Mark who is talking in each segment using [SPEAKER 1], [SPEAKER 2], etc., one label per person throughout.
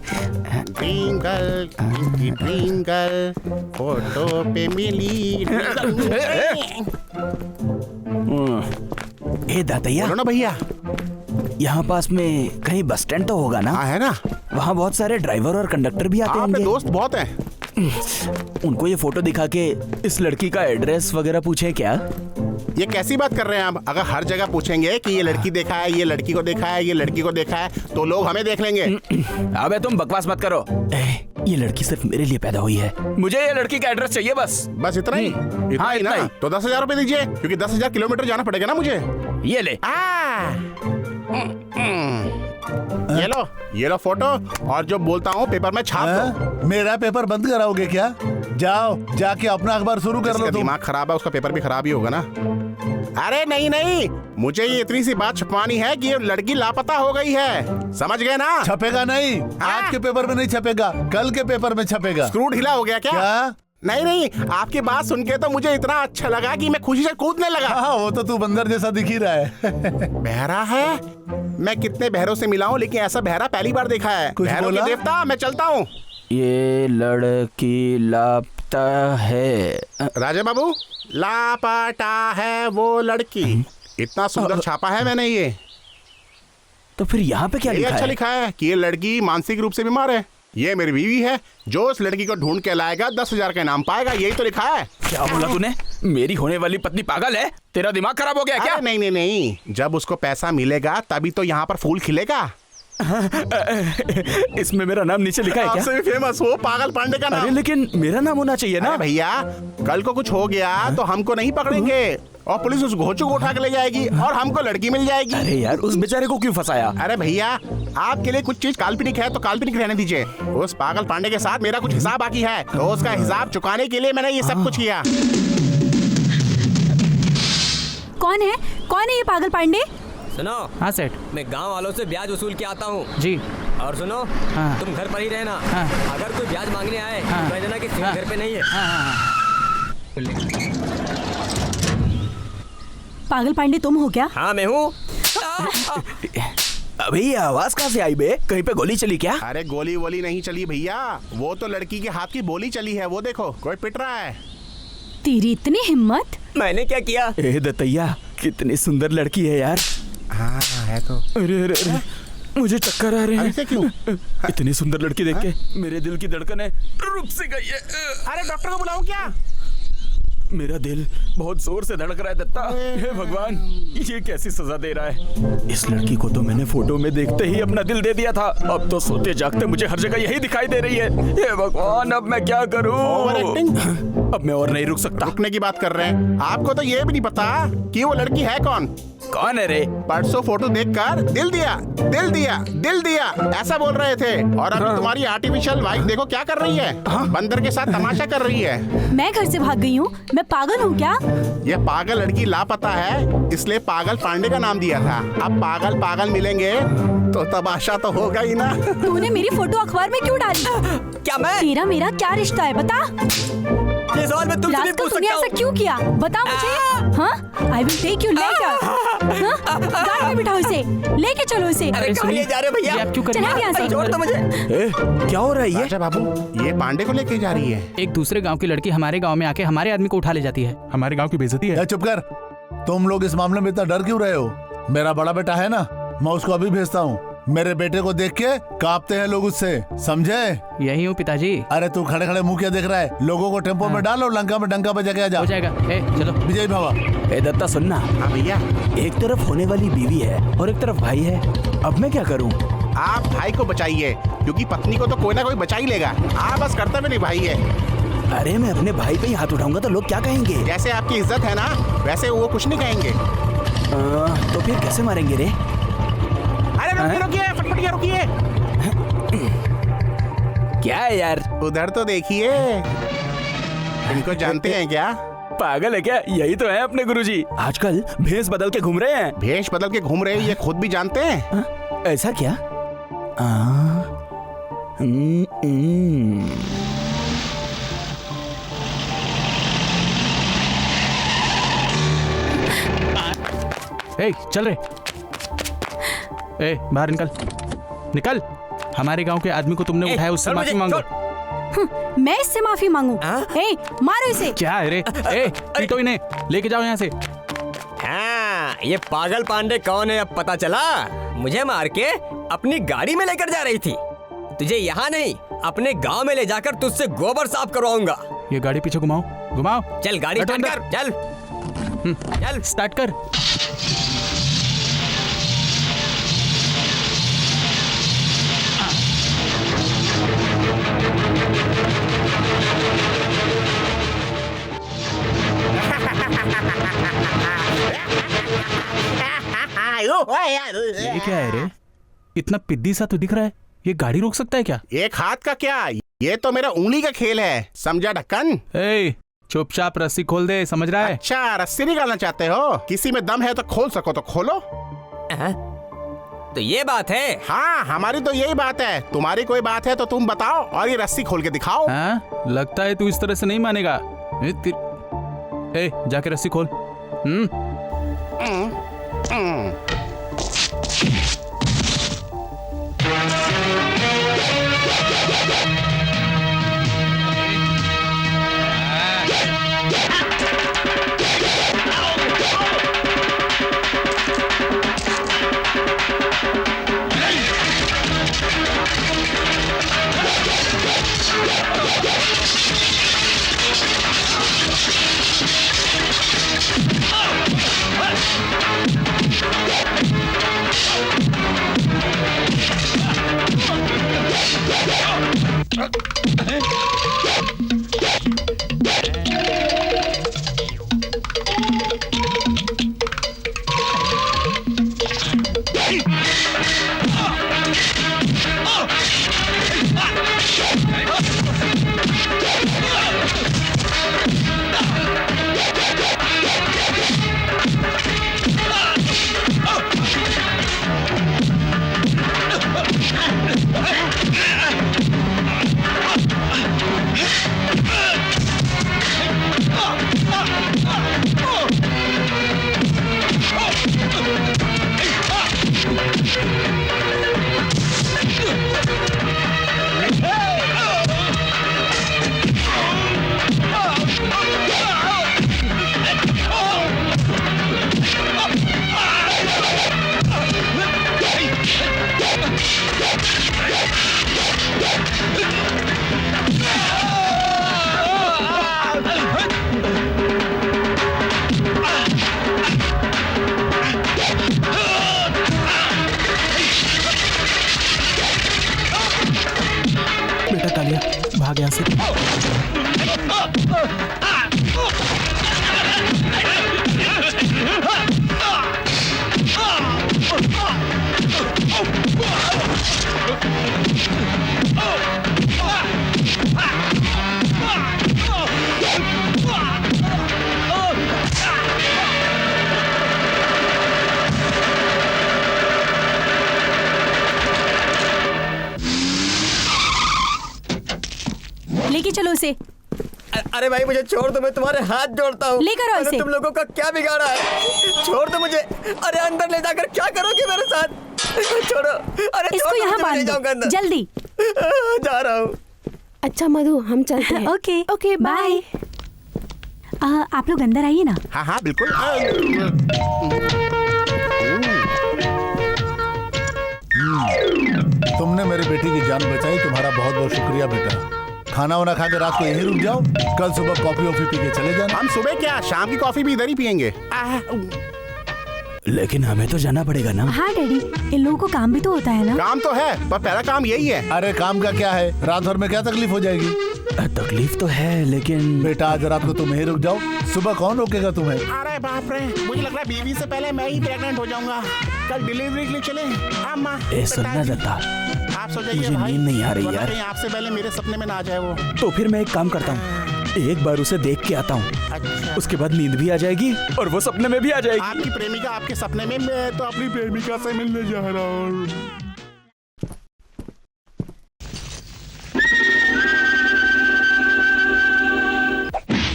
[SPEAKER 1] Dream girl, dream girl, photo पे मिली।
[SPEAKER 2] ए दातैया,
[SPEAKER 1] बोलो ना भैया।
[SPEAKER 2] यहाँ पास में कहीं बस स्टैंड तो होगा ना?
[SPEAKER 1] हाँ है ना।
[SPEAKER 2] वहाँ बहुत सारे ड्राइवर और कंडक्टर भी आते
[SPEAKER 1] आपके
[SPEAKER 2] होंगे।
[SPEAKER 1] दोस्त बहुत हैं।
[SPEAKER 2] उनको ये फोटो दिखा के इस लड़की का एड्रेस वगैरह पूछे क्या?
[SPEAKER 1] ये कैसी बात कर रहे हैं आप? अगर हर जगह पूछेंगे कि ये लड़की देखा है, ये लड़की को देखा है, ये लड़की को देखा है, तो लोग हमें देख लेंगे।
[SPEAKER 2] अबे तुम बकवास मत करो। ये लड़की सिर्फ मेरे लिए पैदा हुई है, मुझे ये लड़की का एड्रेस चाहिए बस।
[SPEAKER 1] बस इतना ही? इतना
[SPEAKER 2] हाँ,
[SPEAKER 1] ही
[SPEAKER 2] इतना
[SPEAKER 1] ना?
[SPEAKER 2] ही।
[SPEAKER 1] तो 10,000 रुपए दीजिए, क्योंकि 10,000 किलोमीटर जाना पड़ेगा ना मुझे।
[SPEAKER 2] ये ले।
[SPEAKER 1] ये लो फोटो, और जो बोलता हूँ पेपर में छाप दो।
[SPEAKER 3] मेरा पेपर बंद कराओगे क्या? जाओ जाके अपना अखबार शुरू कर लो।
[SPEAKER 1] दिमाग खराब है, उसका पेपर भी खराब ही होगा ना। अरे नहीं नहीं, मुझे ये इतनी सी बात छुपवानी है कि ये लड़की लापता हो गई है, समझ गए ना?
[SPEAKER 3] छपेगा नहीं, आज के पेपर में नहीं छपेगा, कल के पेपर में छपेगा।
[SPEAKER 1] स्क्रू ढीला हो गया क्या? नहीं नहीं, आपकी बात सुन के तो मुझे इतना अच्छा लगा कि मैं खुशी से कूदने लगा।
[SPEAKER 3] हाँ, वो तो तू बंदर जैसा दिख ही रहा है।
[SPEAKER 1] बहरा है? मैं कितने बहरों से मिला हूँ, लेकिन ऐसा बहरा पहली बार देखा है।
[SPEAKER 3] कुछ
[SPEAKER 1] बहरों
[SPEAKER 3] बोला?
[SPEAKER 1] के देवता, मैं चलता हूँ।
[SPEAKER 2] ये लड़की लापता है।
[SPEAKER 1] राजा बाबू, लापता है वो लड़की। इतना सुंदर छापा है मैंने ये।
[SPEAKER 2] तो फिर यहाँ पे क्या
[SPEAKER 1] ये
[SPEAKER 2] लिखा
[SPEAKER 1] अच्छा
[SPEAKER 2] है?
[SPEAKER 1] लिखा है कि ये लड़की मानसिक रूप से बीमार है। ये मेरी बीवी है, जो इस लड़की को ढूंढ के लाएगा 10,000 का इनाम पाएगा, यही तो लिखा है।
[SPEAKER 2] क्या बोला तूने? मेरी होने वाली पत्नी पागल है? तेरा दिमाग खराब हो गया क्या?
[SPEAKER 1] नहीं नहीं नहीं, जब उसको पैसा मिलेगा तभी तो यहाँ पर फूल खिलेगा।
[SPEAKER 2] इसमें मेरा नाम नीचे लिखा है क्या?
[SPEAKER 1] आपसे भी फेमस हो, पागल पांडे का नाम।
[SPEAKER 2] अरे लेकिन मेरा नाम होना चाहिए ना।
[SPEAKER 1] अरे भैया, कल को कुछ हो गया तो हमको नहीं पकड़ेंगे, और पुलिस उस घोचू को उठा के ले जाएगी, और हमको लड़की मिल जाएगी।
[SPEAKER 2] अरे यार, उस बेचारे को क्यों फंसाया?
[SPEAKER 1] अरे भैया, आपके लिए कुछ चीज काल्पनिक है तो काल्पनिक रहने दीजिए। उस पागल पांडे के साथ मेरा कुछ हिसाब बाकी है, तो उसका हिसाब चुकाने के लिए मैंने ये सब कुछ किया।
[SPEAKER 4] कौन है ये पागल पांडे?
[SPEAKER 5] सुनो।
[SPEAKER 6] हाँ सेठ।
[SPEAKER 5] मैं गांव वालों से ब्याज वसूल के आता हूँ।
[SPEAKER 6] जी।
[SPEAKER 5] और सुनो,
[SPEAKER 6] हाँ।
[SPEAKER 5] तुम घर पर ही रहना।
[SPEAKER 6] हाँ।
[SPEAKER 5] अगर कोई ब्याज मांगने आए
[SPEAKER 6] हाँ।
[SPEAKER 5] तो कह देना कि सेठ
[SPEAKER 6] हाँ।
[SPEAKER 5] घर पे नहीं है।
[SPEAKER 4] पागल पांडे तुम हो क्या?
[SPEAKER 5] हाँ मैं हूँ।
[SPEAKER 2] अबे ये आवाज कहाँ से आई बे? कहीं पे गोली चली क्या?
[SPEAKER 1] अरे गोली वोली नहीं चली भैया, वो तो लड़की के हाथ की बोली चली है। वो देखो, कोई पिट रहा है।
[SPEAKER 4] तेरी इतनी हिम्मत?
[SPEAKER 5] मैंने क्या किया?
[SPEAKER 2] ए दत्तैया, कितनी सुंदर लड़की है यार।
[SPEAKER 1] हाँ है तो।
[SPEAKER 2] अरे अरे अरे, मुझे चक्कर आ रहे हैं।
[SPEAKER 1] ऐसे क्यों?
[SPEAKER 2] इतनी सुंदर लड़की देख के मेरे दिल की धड़कनें रुक सी गई है।
[SPEAKER 1] अरे डॉक्टर को बुलाऊं क्या?
[SPEAKER 2] मेरा दिल बहुत जोर से धड़क रहा है दत्ता। हे भगवान, ये कैसी सजा दे रहा है? इस लड़की को तो मैंने फोटो में देखते ही अपना दिल दे दिया था, अब तो सोते जागते मुझे हर जगह यही दिखाई दे रही है। हे भगवान, अब मैं क्या करूं?
[SPEAKER 1] Over acting.
[SPEAKER 2] अब मैं और नहीं रुक सकता।
[SPEAKER 1] रुकने की बात कर रहे हैं, आपको तो ये भी नहीं पता कि वो लड़की है कौन।
[SPEAKER 2] कौन है रे?
[SPEAKER 1] परसों फोटो देखकर दिल दिया, दिल दिया, दिल दिया ऐसा बोल रहे थे, और अभी तुम्हारी आर्टिफिशियल वाइफ देखो क्या कर रही है। बंदर के साथ तमाशा कर रही है।
[SPEAKER 4] मैं घर से भाग गई हूँ, मैं पागल हूँ क्या?
[SPEAKER 1] ये पागल लड़की लापता है, इसलिए पागल पांडे का नाम दिया था। अब पागल पागल मिलेंगे तो तमाशा तो होगा ही ना।
[SPEAKER 4] तूने मेरी फोटो अखबार में क्यों डाली?
[SPEAKER 5] क्या मैं?
[SPEAKER 4] तेरा मेरा क्या रिश्ता है बता?
[SPEAKER 5] ये सवाल मैं तुमसे नहीं
[SPEAKER 4] रास्कल,
[SPEAKER 5] पूछ
[SPEAKER 4] तूने
[SPEAKER 5] सकता
[SPEAKER 4] ऐसा
[SPEAKER 5] हूँ।
[SPEAKER 4] क्यों किया? बता मुझे। हाँ, I will take you later. हाँ, गाड़ी में बिठाओ इसे, लेके चलो इसे।
[SPEAKER 5] अरे कहाँ ले जा रहे हो भैया?
[SPEAKER 6] ये आप क्यों कर
[SPEAKER 4] चला
[SPEAKER 6] रहे
[SPEAKER 4] यहाँ से।
[SPEAKER 5] छोड़ दो मुझे।
[SPEAKER 2] क्या हो रहा है ये?
[SPEAKER 1] राजा बाबू, ये पांडे को लेके जा रही है।
[SPEAKER 6] एक दूसरे गांव की लड़की हमारे गांव में आके हमारे आदमी को उठा ले जाती है। हमारे गांव की बेइज्जती है।
[SPEAKER 3] चुप कर। तुम लोग इस मामले में इतना डर क्यों रहे हो? मेरा बड़ा बेटा है ना, मैं उसको अभी भेजता हूँ। मेरे बेटे को देख के कांपते हैं लोग उससे, समझे?
[SPEAKER 6] यही हूँ पिताजी।
[SPEAKER 3] अरे तू खड़े खड़े मुंह क्या देख रहा है? लोगों को टेम्पो में डालो, लंका में डंका बजा के आ जा।
[SPEAKER 6] हो जाएगा। ए चलो।
[SPEAKER 3] विजय भावा।
[SPEAKER 2] ए दत्ता सुनना।
[SPEAKER 1] हाँ भैया।
[SPEAKER 2] एक तरफ होने वाली बीवी है और एक तरफ भाई है, अब मैं क्या करूं?
[SPEAKER 1] आप भाई को बचाइए, क्योंकि पत्नी को तो कोई ना कोई बचा ही लेगा। आप बस कर्तव्य निभाइए।
[SPEAKER 2] अरे मैं अपने भाई पे ही हाथ उठाऊंगा तो लोग क्या कहेंगे?
[SPEAKER 1] जैसे आपकी इज्जत है ना, वैसे वो कुछ नहीं कहेंगे।
[SPEAKER 2] तो फिर कैसे मारेंगे रे?
[SPEAKER 1] अरे रुकिए रुकिए, फटफटिया रुकिए।
[SPEAKER 2] क्या है यार?
[SPEAKER 1] उधर तो देखिए, इनको जानते हैं क्या?
[SPEAKER 2] पागल है क्या? यही तो है अपने गुरुजी। आजकल भेष बदल के घूम रहे हैं।
[SPEAKER 1] भेष बदल के घूम रहे हैं, ये खुद भी जानते हैं।
[SPEAKER 2] ऐसा क्या?
[SPEAKER 6] ए चल रे। ए बाहर निकल, निकल। हमारे गांव के आदमी को तुमने उठाया, उससे
[SPEAKER 5] छोड़
[SPEAKER 6] माफी
[SPEAKER 5] मुझे,
[SPEAKER 6] मांगो।
[SPEAKER 5] छोड़।
[SPEAKER 4] मैं इससे माफी मांगू?
[SPEAKER 5] हाँ?
[SPEAKER 4] ए, मारो इसे।
[SPEAKER 6] क्या है रे? ए, पीटो इन्हें, लेके जाओ यहाँ से।
[SPEAKER 5] हाँ, ये पागल पांडे कौन है अब पता चला। मुझे मार के अपनी गाड़ी में लेकर जा रही थी। तुझे यहाँ नहीं, अपने गांव में ले जाकर तुझसे गोबर साफ करवाऊंगा।
[SPEAKER 6] ये गाड़ी पीछे घुमाओ, घुमाओ।
[SPEAKER 5] चल गाड़ी
[SPEAKER 6] बैठो
[SPEAKER 5] स्टार्ट
[SPEAKER 6] अंदर।
[SPEAKER 5] कर, चल चल।
[SPEAKER 6] स्टार्ट कर। ये क्या है रे? इतना पिद्दी सा तो दिख रहा है। ये गाड़ी रोक सकता है क्या?
[SPEAKER 1] एक हाथ का क्या, ये तो मेरा उंगली का खेल है, समझा ढक्कन?
[SPEAKER 6] ए, चुपचाप रस्सी खोल दे, समझ रहा है?
[SPEAKER 1] अच्छा, रस्सी निकालना चाहते हो? किसी में दम है तो खोल सको तो खोलो।
[SPEAKER 5] तो ये बात है।
[SPEAKER 1] हाँ, हमारी तो यही बात है। तुम्हारी कोई बात है तो तुम बताओ और ये रस्सी खोल के दिखाओ।
[SPEAKER 6] हाँ, लगता है तू इस तरह से नहीं मानेगा। ए, जाके रस्सी खोल। बेटा कालिया, भाग यहाँ से।
[SPEAKER 4] लेके चलो उसे।
[SPEAKER 5] अरे भाई मुझे छोड़ दो, मैं तुम्हारे हाथ जोड़ता हूँ।
[SPEAKER 4] लेकर आओ इसे।
[SPEAKER 5] तुम लोगों का क्या बिगाड़ा है? छोड़ दो मुझे। अरे अंदर ले जाकर क्या करोगे मेरे साथ? छोड़ो। अरे
[SPEAKER 4] इसको यहाँ बांध दो, जल्दी।
[SPEAKER 5] जा रहा हूँ।
[SPEAKER 7] अच्छा मधु, हम चलते हैं।
[SPEAKER 4] Okay
[SPEAKER 7] okay,
[SPEAKER 4] bye. आप लोग अंदर आइए ना।
[SPEAKER 1] हाँ हाँ बिल्कुल।
[SPEAKER 3] तुमने मेरे बेटी की जान बचाई, तुम्हारा बहुत बहुत शुक्रिया बेटा। खाना वाना खा के रात को यहीं रुक जाओ, कल सुबह कॉफी वॉफी पी के चले जाना।
[SPEAKER 1] हम सुबह क्या, शाम की कॉफी भी इधर ही पियेंगे।
[SPEAKER 2] लेकिन हमें तो जाना पड़ेगा ना।
[SPEAKER 4] हाँ डैडी, इन लोगों को काम भी तो होता है ना।
[SPEAKER 1] काम तो है, पर पहला काम यही है।
[SPEAKER 3] अरे काम का क्या है, रात भर में क्या तकलीफ हो जाएगी?
[SPEAKER 2] तकलीफ तो है लेकिन
[SPEAKER 3] बेटा आज रात को तुम यहीं रुक जाओ, सुबह कौन रोकेगा तुम्हें?
[SPEAKER 1] अरे बाप रे, मुझे लग रहा है बीवी से पहले मैं ही प्रेग्नेंट हो जाऊंगा। कल डिलीवरी के लिए चले। अम्मा,
[SPEAKER 2] ए सुनना दत्ता,
[SPEAKER 1] आप सोचिए
[SPEAKER 2] मुझे
[SPEAKER 1] भाई,
[SPEAKER 2] नींद नहीं आ रही
[SPEAKER 1] वरना
[SPEAKER 2] यार।
[SPEAKER 1] कहीं आपसे पहले मेरे सपने में ना आ जाए वो।
[SPEAKER 2] तो फिर मैं एक काम करता हूँ, एक बार उसे देख के आता हूँ,
[SPEAKER 1] अच्छा,
[SPEAKER 2] उसके बाद नींद भी आ जाएगी और वो सपने में भी आ जाएगी।
[SPEAKER 1] आपकी प्रेमिका आपके सपने में, मैं तो अपनी प्रेमिका से मिलने जा रहा हूँ।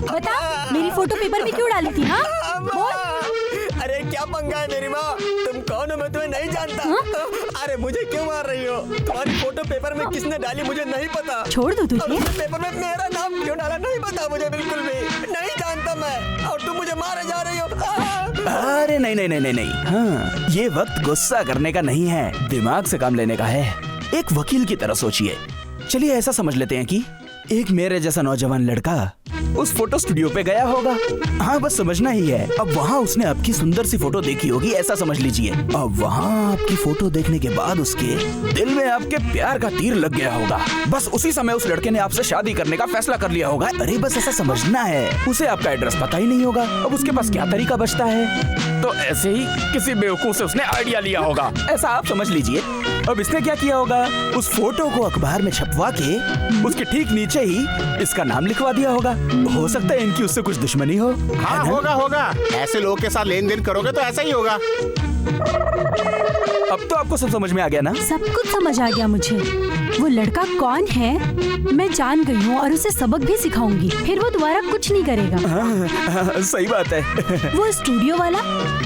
[SPEAKER 4] बता, मेरी फोटो पेपर में क्यों डाली थी? हाँ बोल।
[SPEAKER 5] अरे क्या पंगा है मेरी माँ? तुम कौन हो? मैं तुम्हें नहीं जानता।
[SPEAKER 4] हाँ?
[SPEAKER 5] अरे अरे मुझे क्यों मार रही हो? तुम्हारी फोटो पेपर में किसने डाली मुझे नहीं पता।
[SPEAKER 4] छोड़ दो
[SPEAKER 5] और
[SPEAKER 4] तुझे।
[SPEAKER 5] उसने पेपर में मेरा नाम क्यों डाला नहीं पता मुझे, बिल्कुल भी नहीं जानता मैं, और तुम मुझे मारे जा रही हो।
[SPEAKER 2] अरे नहीं नहीं नहीं नहीं नहीं, हाँ, ये वक्त गुस्सा करने का नहीं है, दिमाग से काम लेने का है। एक वकील की तरह सोचिए। चलिए ऐसा समझ लेते हैं कि एक मेरे जैसा नौजवान लड़का उस फोटो स्टूडियो पे गया होगा। हाँ, बस समझना ही है। अब वहाँ उसने आपकी सुंदर सी फोटो देखी होगी, ऐसा समझ लीजिए। अब वहाँ आपकी फोटो देखने के बाद उसके दिल में आपके प्यार का तीर लग गया होगा। बस उसी समय उस लड़के ने आपसे शादी करने का फैसला कर लिया होगा। अरे बस ऐसा समझना है। उसे आपका एड्रेस पता ही नहीं होगा। अब उसके पास क्या तरीका बचता है? तो ऐसे ही किसी बेवकूफ से उसने आइडिया लिया होगा, ऐसा आप समझ लीजिए। अब इसने क्या किया होगा? उस फोटो को अखबार में छपवा के उसके ठीक नीचे ही इसका नाम लिखवा दिया होगा। हो सकता है इनकी उससे कुछ दुश्मनी हो।
[SPEAKER 1] हाँ, होगा होगा। ऐसे लोगों के साथ लेन देन करोगे तो ऐसा ही होगा।
[SPEAKER 2] अब तो आपको सब समझ में आ गया ना?
[SPEAKER 4] सब कुछ समझ आ गया मुझे। वो लड़का कौन है मैं जान गई हूँ और उसे सबक भी सिखाऊंगी। फिर वो दोबारा कुछ नहीं करेगा।
[SPEAKER 2] सही बात है।
[SPEAKER 4] वो स्टूडियो वाला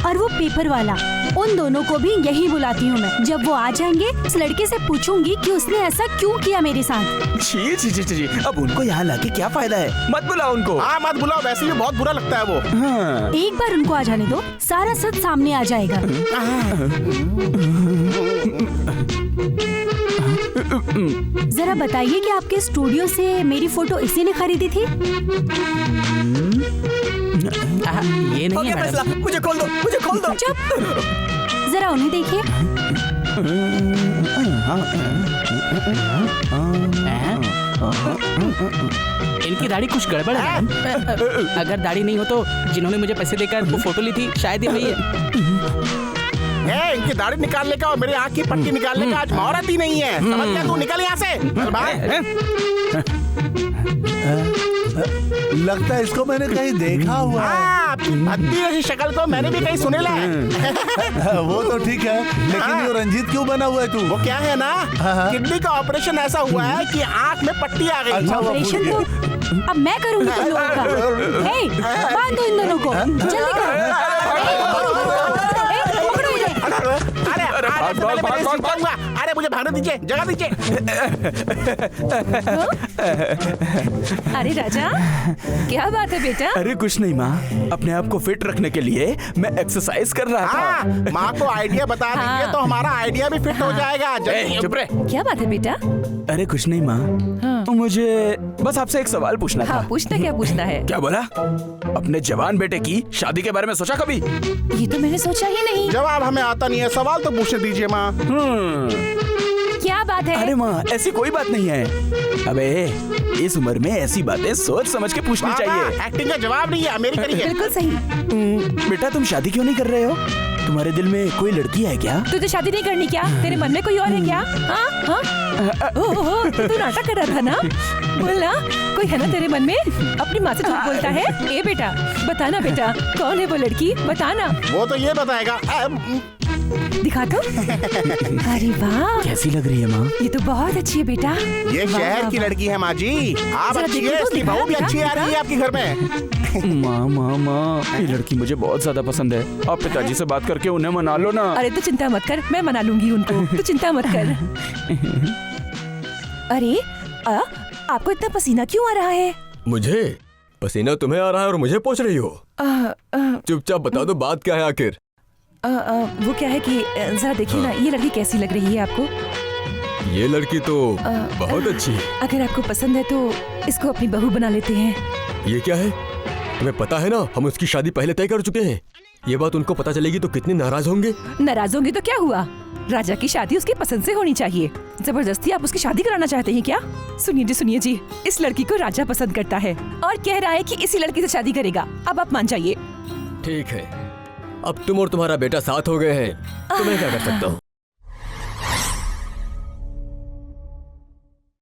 [SPEAKER 4] और वो पेपर वाला, उन दोनों को भी यही बुलाती हूँ मैं। जब वो आ जाएंगे उस लड़के से पूछूंगी कि उसने ऐसा क्यों किया मेरे साथ।
[SPEAKER 2] छी छी छी छी, अब उनको यहाँ लाके क्या फायदा है? मत बुलाओ उनको।
[SPEAKER 1] हाँ, मत बुलाओ, वैसे भी बहुत बुरा लगता है वो।
[SPEAKER 2] हाँ।
[SPEAKER 4] एक बार उनको आ जाने दो, सारा सच सामने आ जाएगा। जरा बताइए कि आपके स्टूडियो से मेरी फोटो इसी ने खरीदी थी?
[SPEAKER 6] ये
[SPEAKER 5] हो
[SPEAKER 6] नहीं
[SPEAKER 5] गया
[SPEAKER 6] है
[SPEAKER 5] फैसला,
[SPEAKER 6] मैडम।
[SPEAKER 5] मुझे खोल दो, मुझे खोल दो।
[SPEAKER 4] चुप, जरा उन्हें देखिए।
[SPEAKER 6] इनकी दाढ़ी कुछ गड़बड़ है मैडम। अगर दाढ़ी नहीं हो तो जिन्होंने मुझे पैसे देकर वो फोटो ली थी शायद ये वही है।
[SPEAKER 1] इनकी दाढ़ी निकालने का और मेरी आँख की पट्टी निकालने का आज मुहूर्त ही नहीं है। समझ गया? तू निकल यहाँ से। चल भाग।
[SPEAKER 3] लगता है इसको मैंने कहीं देखा हुआ है।
[SPEAKER 1] हाँ, भद्दी जैसी शक्ल को मैंने भी कहीं सुने ला है।
[SPEAKER 3] वो तो ठीक है, लेकिन ये रंजीत क्यों बना हुआ है तू?
[SPEAKER 1] वो क्या है ना, किडनी का ऑपरेशन ऐसा हुआ है कि आँख में पट्टी आ गई।
[SPEAKER 3] अच्छा, वो
[SPEAKER 4] ऑपरेशन
[SPEAKER 3] भूल
[SPEAKER 4] तो
[SPEAKER 3] गए।
[SPEAKER 4] अब मैं करूंगी तुम लोगों का। हे, बांध दो इन दोनों को, जल्दी करो। पकड़ो इन्हें।
[SPEAKER 1] अरे आज तो मैंने सीखूंगा। अरे मुझे भागने दीजिए, जगह दीजिए।
[SPEAKER 8] अरे राजा, क्या बात है बेटा?
[SPEAKER 2] अरे कुछ नहीं माँ, अपने आप को फिट रखने के लिए मैं एक्सरसाइज कर रहा था।
[SPEAKER 1] हाँ, माँ को आइडिया बता दीजिए तो हमारा आइडिया भी फिट हो जाएगा।
[SPEAKER 2] चुप रहे।
[SPEAKER 8] क्या बात है बेटा?
[SPEAKER 2] अरे कुछ नहीं माँ, मुझे बस आपसे एक सवाल पूछना था।
[SPEAKER 8] हाँ, पूछना क्या पूछना है?
[SPEAKER 2] क्या बोला? अपने जवान बेटे की शादी के बारे में सोचा कभी?
[SPEAKER 8] ये तो मैंने सोचा ही नहीं।
[SPEAKER 1] जवाब हमें आता नहीं है, सवाल तो पूछने दीजिए माँ।
[SPEAKER 8] क्या बात है?
[SPEAKER 2] अरे माँ, ऐसी कोई बात नहीं है। अबे इस उम्र में ऐसी बातें सोच समझ के पूछनी चाहिए।
[SPEAKER 1] एक्टिंग का जवाब नहीं है, मेरी करिए।
[SPEAKER 8] बिल्कुल सही।
[SPEAKER 2] बेटा तुम शादी क्यों नहीं कर रहे हो? तुम्हारे दिल में कोई लड़की है क्या?
[SPEAKER 8] तुझे शादी नहीं करनी क्या? तेरे मन में कोई और है क्या? हाँ हाँ, ओहो, तू नाटक कर रहा था ना? बोल ना, कोई है ना तेरे मन में? अपनी माँ से झूठ बोलता है? ए बेटा, बताना बेटा, कौन है वो लड़की? बताना।
[SPEAKER 1] वो तो ये बताएगा।
[SPEAKER 8] दिखा तो। अरे वाह,
[SPEAKER 2] कैसी लग रही है माँ?
[SPEAKER 8] ये तो बहुत अच्छी है बेटा।
[SPEAKER 1] ये शहर की लड़की है माँ जी। आप
[SPEAKER 8] जरा
[SPEAKER 1] अच्छी
[SPEAKER 8] देखो
[SPEAKER 1] है,
[SPEAKER 8] तो,
[SPEAKER 1] इसकी बहू भी
[SPEAKER 8] दिखा,
[SPEAKER 1] अच्छी आ रही है आपके घर में।
[SPEAKER 2] माँ माँ माँ, ये लड़की मुझे बहुत ज्यादा पसंद है। आप पिताजी से बात करके उन्हें मना लो ना।
[SPEAKER 8] अरे तू चिंता मत कर, मैं मना लूंगी उनको। तू चिंता मत कर। अरे आपको इतना पसीना क्यों आ रहा है?
[SPEAKER 5] मुझे पसीना तुम्हें आ रहा है और मुझे पूछ रही हो? चुपचाप बता दो, बात क्या है आखिर?
[SPEAKER 8] वो क्या है कि जरा देखिए ना, ये लड़की कैसी लग रही है आपको?
[SPEAKER 5] ये लड़की तो बहुत अच्छी है।
[SPEAKER 8] अगर आपको पसंद है तो इसको अपनी बहू बना लेते हैं।
[SPEAKER 5] ये क्या है? तुम्हें पता है ना, हम उसकी शादी पहले तय कर चुके हैं। ये बात उनको पता चलेगी तो कितने नाराज होंगे।
[SPEAKER 8] नाराज होंगे तो क्या हुआ? राजा की शादी उसकी पसंद से होनी चाहिए। जबरदस्ती आप उसकी शादी कराना चाहते हैं क्या? सुनिए जी, इस लड़की को राजा पसंद करता है और कह रहा है कि इसी लड़की से शादी करेगा। अब आप मान जाइए।
[SPEAKER 5] ठीक है, अब तुम और तुम्हारा बेटा साथ हो गए हैं, तो मैं क्या कर सकता हूँ?